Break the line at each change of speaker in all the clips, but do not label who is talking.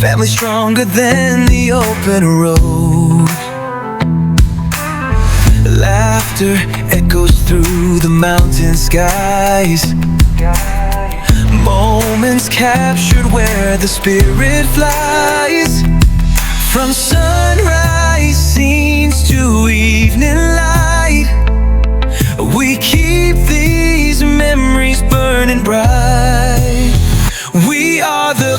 family stronger than the open road. Laughter echoes through the mountain skies. Moments captured where the spirit flies. From sunrise scenes to evening light, we keep these memories burning bright. We are the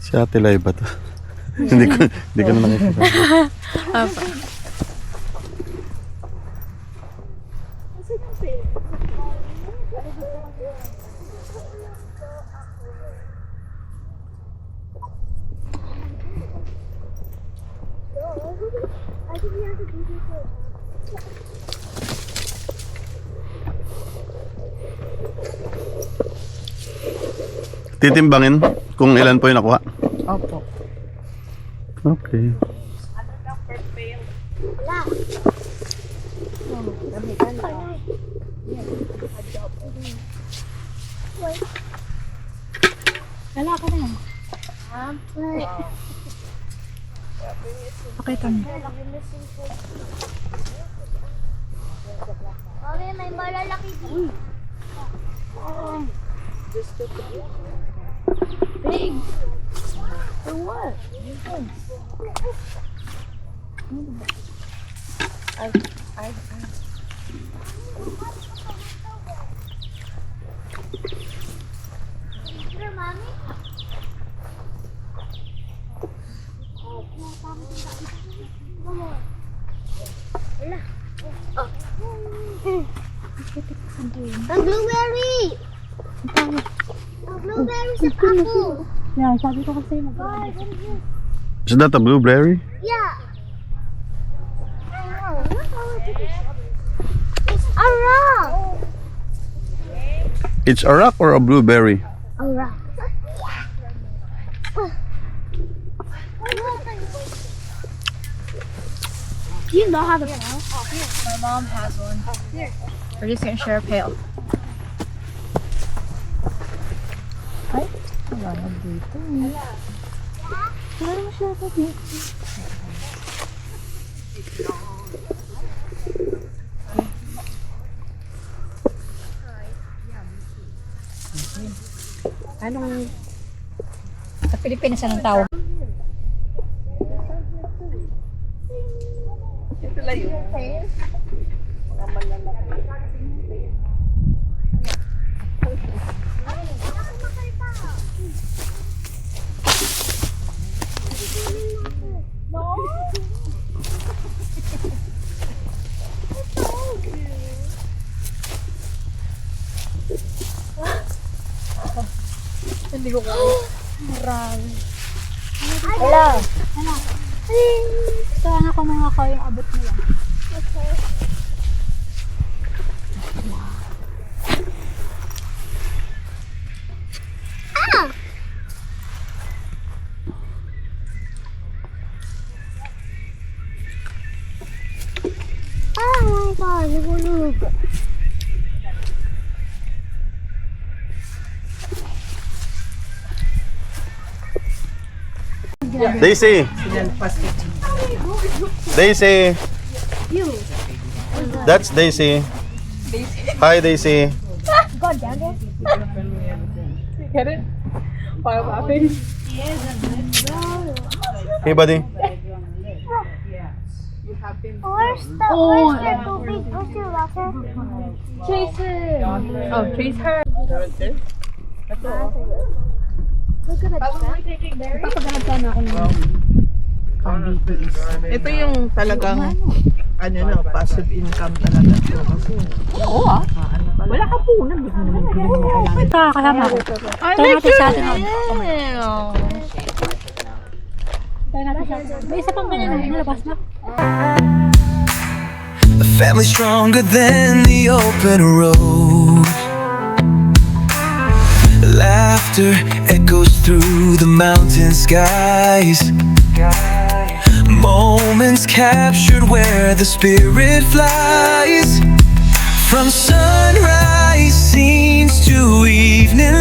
Si Ate Lai ba to? Hindi ko na nakikita.
Apa.
Titimbangin kung ilan po yung nakuha.
Opo.
Okay.
Wala ka na. Pakita mo.
Mami, may malalaki dito. Big. For what? Here, Mommy. Wala. Ang blueberry! Ang blueberry sa apple!
Yeah, sabi ko kasi mag-
Guys, what is this?
Is that a blueberry?
Yeah. It's a rock.
It's a rock or a blueberry?
A rock. Do you know how to pail?
My mom has one. We're just gonna share a pail. Ay, wala na dito. Wala na siya sa dito. Anong... Sa Pilipinas, anong tawag? Hindi ko kaya. Marami.
Hello.
Ito anak ko mga kayang abot nila.
Oh my God, hulog.
Daisy! Daisy! That's Daisy. Hi, Daisy.
God damn it.
Get it? File laughing.
Hey, buddy.
Where's the tubig? Where's your water? Jason.
Oh, chase her.
Look at that. Papagalaban ako ng
Ito yung talagang ano no, passive income talaga to kasi.
Oo ah. Wala ka po na. Kasama ko. Tayo natin sa atin. Tayo natin sa atin. May isa pang ganyan na nalabas na.
A family stronger than the open road. Laughter echoes through the mountain skies. Moments captured where the spirit flies. From sunrise scenes to evening